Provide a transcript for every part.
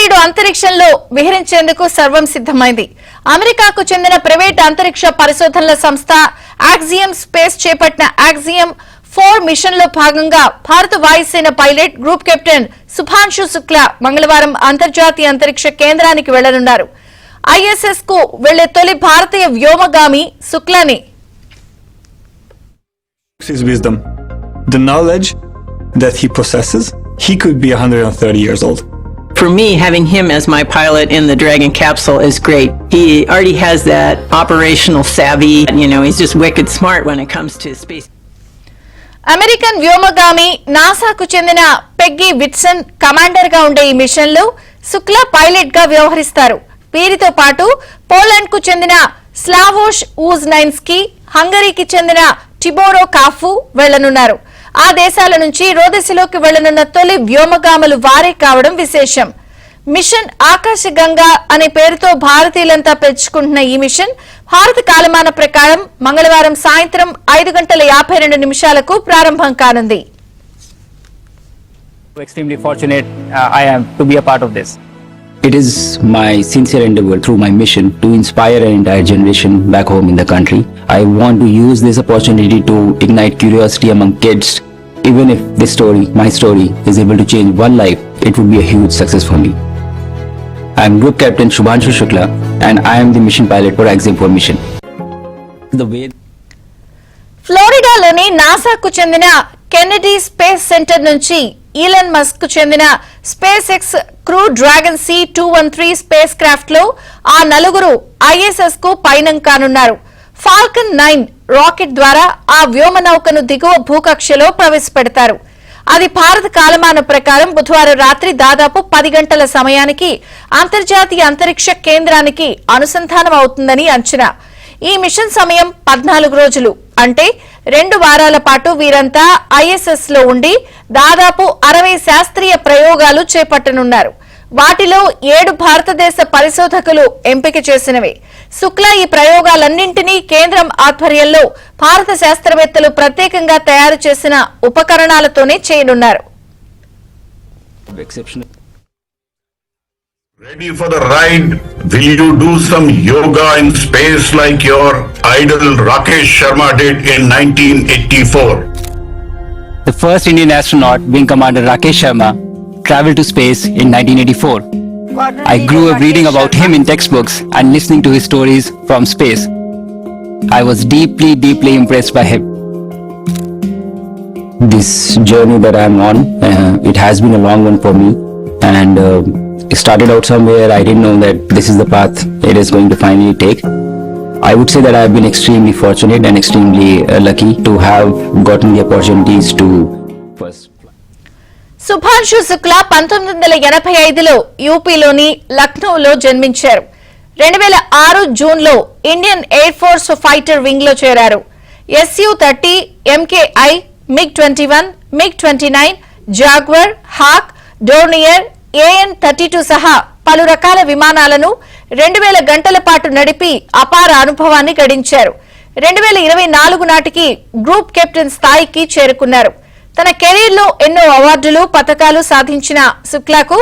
నేడు అంతరిక్షంలో విహరించేందుకు సర్వం సిద్ధమైంది. అమెరికాకు చెందిన ప్రైవేట్ అంతరిక్ష పరిశోధనల సంస్థ ఆక్సియం స్పేస్ చేపట్టిన ఆక్సియం 4 మిషన్ లో భాగంగా భారత వాయుసేన pilot group captain Shubhanshu Shukla మంగళవారం అంతర్జాతీయ అంతరిక్ష కేంద్రానికి వెళ్లనున్నారు. ఐఎస్ఎస్ కు వెళ్లే తొలి భారతీయ వ్యోమగామి శుక్లాని. His wisdom, the knowledge that he possesses, he could be 130 years old. For me, having him as my pilot in the Dragon capsule is great. He already has that operational savvy. He's just wicked smart when it comes to space. American వ్యోమగామి నాసాకు చెందిన Peggy Whitson commander గా ఉండే ఈ machine లో Shukla pilot గా వ్యవహరిస్తారు. వీరితో పాటు పోలాండ్ కు చెందిన స్లావోష్ ఊజ్నైన్స్కీ, హంగరీకి చెందిన టిబోరో కాఫు వెళ్లనున్నారు. ఆ దేశాల నుంచి రోదసిలోకి వెళ్లనున్న తొలి వ్యోమగాములు వారే కావడం విశేషం. మిషన్ ఆకాశగంగా అనే పేరుతో భారతీయులంతా పెంచుకుంటున్న ఈ మిషన్ భారత కాలమాన ప్రకారం మంగళవారం సాయంత్రం 5:52 ప్రారంభం కానుంది. Extremely fortunate I am to be a part of this. It is my sincere endeavor through my mission to inspire an entire generation back home in the country. I want to use this opportunity to ignite curiosity among kids. Even if this story, my story, is able to change one life, it would be a huge success for me. I am Group Captain Subhanshu Shukla and I am the mission pilot for Axiom 4 mission. The way ఫ్లోరిడాలోని నాసాకు చెందిన Kennedy space centre నుంచి Elon Musk కు చెందిన space X crew dragon C213 space craft లో ఆ నలుగురు ISS కు పయనం కానున్నారు. ఫాల్కన్ 9 రాకెట్ ద్వారా ఆ వ్యోమనౌకను దిగువ భూకక్షలో ప్రవేశపెడతారు. అది భారత కాలమాన ప్రకారం బుధవారం రాత్రి దాదాపు 10 గంటల సమయానికి అంతర్జాతీయ అంతరిక్ష కేంద్రానికి అనుసంధానం అవుతుందని అంచనా. ఈ మిషన్ సమయం 14 రోజులు, అంటే 2 వారాల పాటు వీరంతా ఐఎస్ఎస్ లో ఉండి దాదాపు 60 శాస్త్రీయ ప్రయోగాలు చేపట్టనున్నారు. వాటిలో 7 భారతదేశ పరిశోధకులు ఎంపిక చేసినవే. శుక్లా ఈ ప్రయోగాలన్నింటినీ కేంద్రం ఆధ్వర్యంలో భారత శాస్త్రవేత్తలు ప్రత్యేకంగా తయారు చేసిన ఉపకరణాలతోనే చేయనున్నారు. Ready for the ride? Will you do some yoga in space like your idol Rakesh Sharma did in 1984? the first Indian astronaut, Wing Commander Rakesh Sharma, traveled to space in 1984. I grew up reading about him in textbooks and listening to his stories from space. I was deeply impressed by him. This journey that I am on, it has been a long one for me, and it started out somewhere. I didn't know that this is the path it is going to finally take. I would say that I have been extremely fortunate and extremely lucky to have gotten the opportunities to first. Shubhanshu Shukla 1985లో యూపీలోని లక్నోలో జన్మించారు. 2006 జూన్లో Indian air force fighter wing లో చేరారు. Su-30, MKI, MiG-21, MiG-29, Jaguar, hack, Dornier, AN-32 సహా పలు రకాల విమానాలను 2000 గంటల పాటు నడిపి అపార అనుభవాన్ని గడించారు. 2024 నాటికి గ్రూప్ కెప్టెన్ స్థాయికి చేరుకున్నారు. తన కెరీర్ లో ఎన్నో అవార్డులు, పతకాలు సాధించిన శుక్లాకు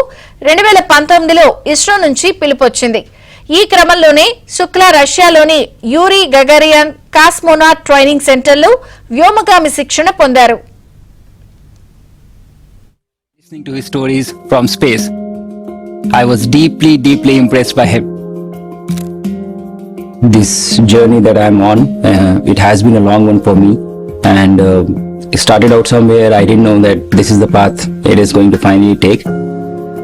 2019లో ఇస్రో నుంచి పిలుపొచ్చింది. ఈ క్రమంలోనే శుక్లా రష్యాలోని యూరీ గగరియన్ కాస్మోనాట్ ట్రైనింగ్ సెంటర్లో వ్యోమగామి శిక్షణ పొందారు. Listening to his stories from space, I was deeply impressed by him. This journey that I am on, it has been a long one for me, and it started out somewhere. I didn't know that this is the path it is going to finally take.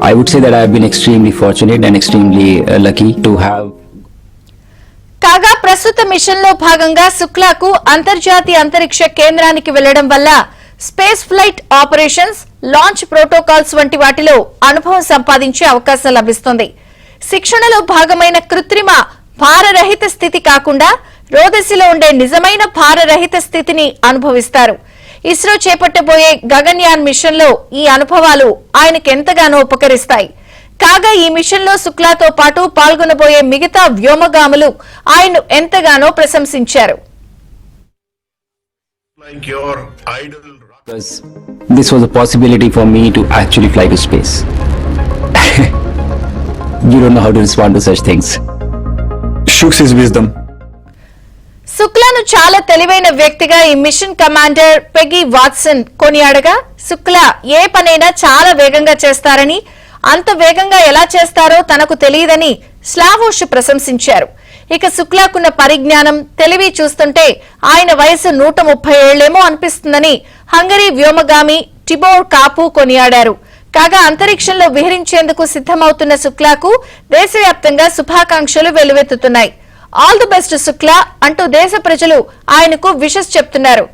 I would say that I have been extremely fortunate and extremely lucky to have. కాగా ప్రస్తుత machine లో భాగంగా శుక్లాకు అంతర్జాతీయ అంతరిక్ష కేంద్రానికి వెళ్లడం వల్ల space flight operations, launch protocols వంటి వాటిలో అనుభవం సంపాదించే అవకాశం లభిస్తుంది. శిక్షణలో భాగమైన కృత్రిమ భారరహిత స్థితి కాకుండా రోదసిలో ఉండే నిజమైన భారరహిత స్థితిని అనుభవిస్తారు. ఇస్రో చేపట్టబోయే గగన్యాన్ మిషన్ లో ఈ అనుభవాలు ఆయనకెంతగానో ఉపకరిస్తాయి. కాగా ఈ మిషన్ లో శుక్లాతో పాటు పాల్గొనబోయే మిగతా వ్యోమగాములు ఆయన్ను ఎంతగానో ప్రశంసించారు. Like your idol. Because this was a possibility for me to actually fly to space. you don't know how to respond to such things. Shooks his wisdom. శుక్లాను చాలా తెలివైన వ్యక్తిగా ఈ machine commander Peggy Watson కొనియాడగా, Shukla ఏ పనైనా చాలా వేగంగా చేస్తారని, అంత వేగంగా ఎలా చేస్తారో తనకు తెలియదని స్లావోష్ ప్రశంసించారు. ఇక శుక్లాకున్న పరిజ్ఞానం, తెలివి చూస్తుంటే ఆయన వయసు 130 ఏళ్లేమో అనిపిస్తుందని హంగరీ వ్యోమగామి టిబోర్ కాపు కొనియాడారు. కాగా అంతరిక్షంలో విహరించేందుకు సిద్దమవుతున్న శుక్లాకు దేశవ్యాప్తంగా శుభాకాంక్షలు వెల్లువెత్తుతున్నాయి. ఆల్ ది బెస్ట్ శుక్లా అంటూ దేశ ప్రజలు ఆయనకు విషెస్ చెప్తున్నారు.